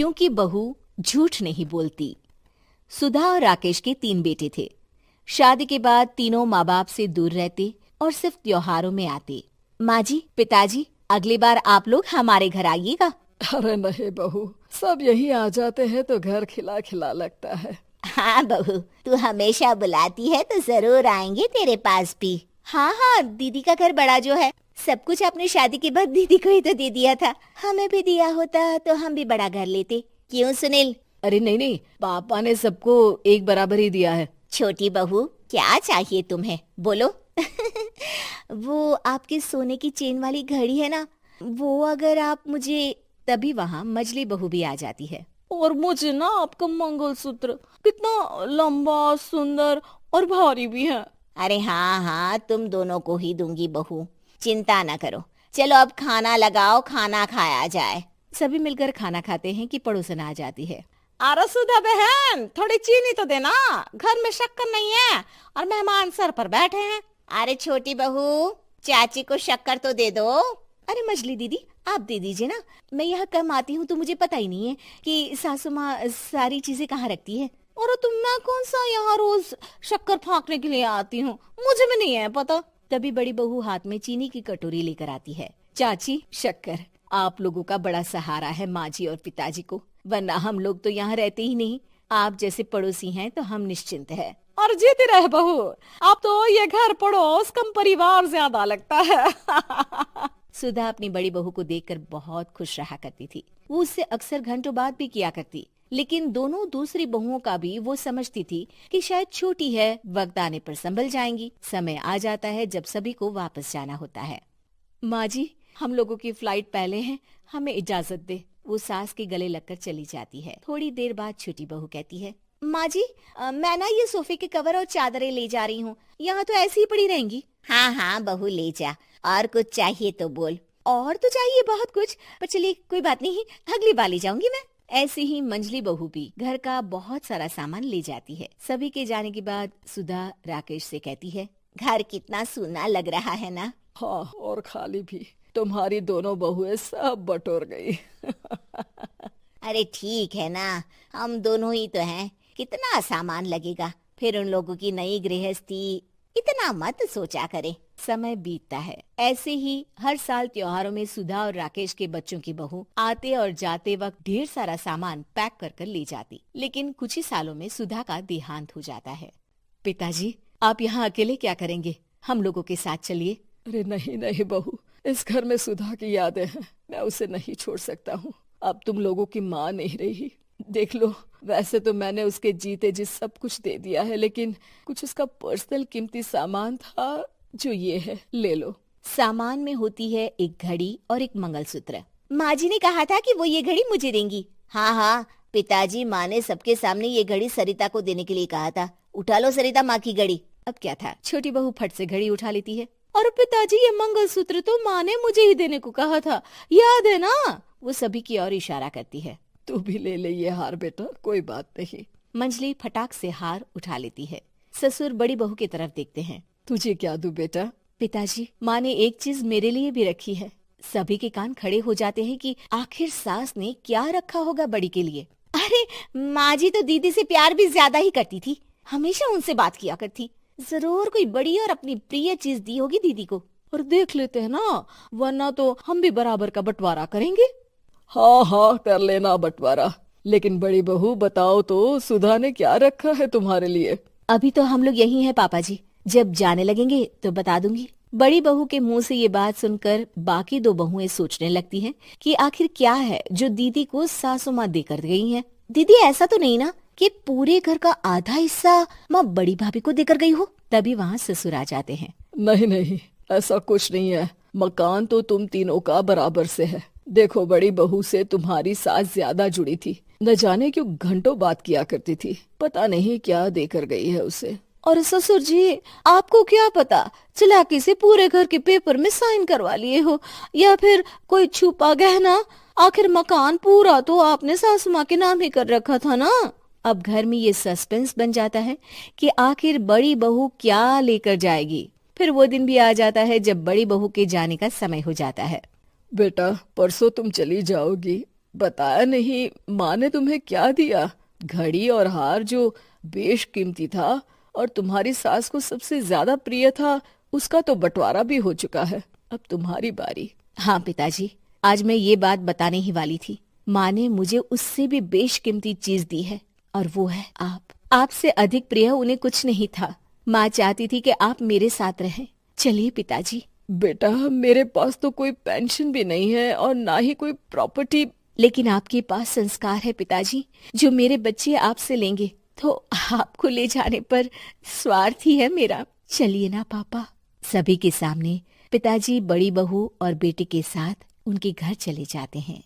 क्योंकि बहू झूठ नहीं बोलती। सुधा और राकेश के 3 बेटे थे। शादी के बाद तीनों माँ बाप से दूर रहते और सिर्फ त्योहारों में आते। माँ जी, पिताजी, अगली बार आप लोग हमारे घर आइएगा। अरे नहीं बहू, सब यही आ जाते हैं तो घर खिला खिला लगता है। हाँ बहू, तू हमेशा बुलाती है तो जरूर आएंगे तेरे पास भी। हाँ हाँ, दीदी का घर बड़ा जो है, सब कुछ आपने शादी के बाद दीदी को ही तो दे दिया था। हमें भी दिया होता तो हम भी बड़ा घर लेते। क्यों सुनील? अरे नहीं नहीं, पापा ने सबको एक बराबर ही दिया है। छोटी बहू, क्या चाहिए तुम्हें, बोलो। वो आपके सोने की चेन वाली घड़ी है ना, वो अगर आप मुझे, तभी वहाँ मजली बहू भी आ जाती है। और मुझे ना आपका मंगलसूत्र कितना लंबा, सुंदर और भारी भी है। अरे हाँ हाँ, तुम दोनों को ही दूंगी बहू, चिंता न करो। चलो अब खाना लगाओ, खाना खाया जाए। सभी मिलकर खाना खाते हैं कि पड़ोसन आ जाती है। अरे सुधा बहन, थोड़ी चीनी तो देना, घर में शक्कर नहीं है और मेहमान सर पर बैठे हैं। अरे छोटी बहू, चाची को शक्कर तो दे दो। अरे मजली दीदी, आप दे दीजिए ना, मैं यहाँ कम आती हूँ तो मुझे पता ही नहीं है कि सासू माँ सारी चीजें कहाँ रखती है। और तुम, मैं कौन सा यहाँ रोज शक्कर फाँकने के लिए आती हूँ, मुझे भी नहीं है पता। तभी बड़ी बहू हाथ में चीनी की कटोरी लेकर आती है। चाची, शक्कर आप लोगों का बड़ा सहारा है माँ जी और पिताजी को, वरना हम लोग तो यहाँ रहते ही नहीं। आप जैसे पड़ोसी हैं तो हम निश्चिंत है। और जीती रहे बहू, अब तो ये घर पड़ोस कम परिवार ज्यादा लगता है। सुधा अपनी बड़ी बहू को देखकर बहुत खुश रहा करती थी। वो उससे अक्सर घंटों बात भी किया करती, लेकिन दोनों दूसरी बहुओं का भी वो समझती थी कि शायद छोटी है, वक्त आने पर संभल जाएंगी। समय आ जाता है जब सभी को वापस जाना होता है। माँ जी, हम लोगों की फ्लाइट पहले है, हमें इजाजत दे। वो सास के गले लगकर चली जाती है। थोड़ी देर बाद छोटी बहू कहती है, माँ जी, मैं ना ये सोफे के कवर और चादरें ले जा रही हूँ, यहाँ तो ऐसी ही पड़ी रहेंगी। हाँ हाँ बहू, ले जा, और कुछ चाहिए तो बोल। और तो चाहिए बहुत कुछ, पर चलिए कोई बात नहीं, अगली बार ले जाऊंगी मैं। ऐसे ही मंजली बहू भी घर का बहुत सारा सामान ले जाती है। सभी के जाने के बाद सुधा राकेश से कहती है, घर कितना सूना लग रहा है ना। हाँ, और खाली भी। तुम्हारी दोनों बहुएं सब बटोर गई। अरे ठीक है ना, हम दोनों ही तो हैं, कितना सामान लगेगा, फिर उन लोगों की नई गृहस्थी, इतना मत सोचा करे। समय बीतता है। ऐसे ही हर साल त्योहारों में सुधा और राकेश के बच्चों की बहू आते और जाते वक्त ढेर सारा सामान पैक कर कर ले जाती। लेकिन कुछ ही सालों में सुधा का देहांत हो जाता है। पिताजी, आप यहाँ अकेले क्या करेंगे? हम लोगों के साथ चलिए। अरे नहीं नहीं बहू, इस घर में सुधा की यादें हैं, मैं उसे नहीं छोड़ सकता हूँ। अब तुम लोगों की माँ नहीं रही। देख लो, वैसे तो मैंने उसके जीते जी सब कुछ दे दिया है, लेकिन कुछ उसका पर्सनल कीमती सामान था जो ये है, ले लो। सामान में होती है एक घड़ी और एक मंगलसूत्र। माँ जी ने कहा था कि वो ये घड़ी मुझे देंगी। हाँ हाँ, पिताजी, माँ ने सबके सामने ये घड़ी सरिता को देने के लिए कहा था। उठा लो सरिता माँ की घड़ी। अब क्या था, छोटी बहू फट से घड़ी उठा लेती है। और पिताजी, ये मंगलसूत्र तो माँ ने मुझे ही देने को कहा था, याद है ना? वो सभी की ओर इशारा करती है। तू भी ले ले ये हार बेटा, कोई बात नहीं। मंजली फटाक से हार उठा लेती है। ससुर बड़ी बहू की तरफ देखते हैं। तुझे क्या दूं बेटा? पिताजी, माँ ने एक चीज मेरे लिए भी रखी है। सभी के कान खड़े हो जाते हैं कि आखिर सास ने क्या रखा होगा बड़ी के लिए। अरे माँ जी तो दीदी से प्यार भी ज्यादा ही करती थी, हमेशा उनसे बात किया करती। जरूर कोई बड़ी और अपनी प्रिय चीज दी होगी दीदी को। और देख लेते हैं ना, वरना तो हम भी बराबर का बंटवारा करेंगे। हाँ हाँ, कर लेना बंटवारा। लेकिन बड़ी बहू, बताओ तो सुधा ने क्या रखा है तुम्हारे लिए? अभी तो हम लोग यही हैं पापा जी, जब जाने लगेंगे तो बता दूंगी। बड़ी बहू के मुंह से ये बात सुनकर बाकी दो बहुएं सोचने लगती हैं कि आखिर क्या है जो दीदी को सासू माँ देकर गई हैं। दीदी, ऐसा तो नहीं ना कि पूरे घर का आधा हिस्सा माँ बड़ी भाभी को देकर गई हो? तभी वहाँ ससुर आ जाते हैं। नहीं नहीं, ऐसा कुछ नहीं है। मकान तो तुम तीनों का बराबर से है। देखो, बड़ी बहू से तुम्हारी सास ज्यादा जुड़ी थी, न जाने क्यों घंटों बात किया करती थी। पता नहीं क्या देकर गई है उसे। और ससुर जी, आपको क्या पता, चालाकी से पूरे घर के पेपर में साइन करवा लिए हो, या फिर कोई छुपा गहना। आखिर मकान पूरा तो आपने सासू माँ के नाम ही कर रखा था ना। अब घर में ये सस्पेंस बन जाता है कि आखिर बड़ी बहू क्या लेकर जाएगी। फिर वो दिन भी आ जाता है जब बड़ी बहू के जाने का समय हो जाता है। बेटा, परसों तुम चली जाओगी, बताया नहीं, माँ ने तुम्हें क्या दिया? घड़ी और हार जो बेशकीमती था और तुम्हारी सास को सबसे ज्यादा प्रिय था, उसका तो बंटवारा भी हो चुका है। अब तुम्हारी बारी। हाँ पिताजी, आज मैं ये बात बताने ही वाली थी। माँ ने मुझे उससे भी बेशकीमती चीज दी है और वो है आप। आपसे अधिक प्रिय उन्हें कुछ नहीं था। माँ चाहती थी कि आप मेरे साथ रहें। चलिए पिताजी। बेटा, मेरे पास तो कोई पेंशन भी नहीं है और ना ही कोई प्रॉपर्टी। लेकिन आपके पास संस्कार है पिताजी, जो मेरे बच्चे आपसे लेंगे, तो आपको ले जाने पर स्वार्थ ही है मेरा। चलिए ना पापा। सभी के सामने पिताजी बड़ी बहू और बेटे के साथ उनके घर चले जाते हैं।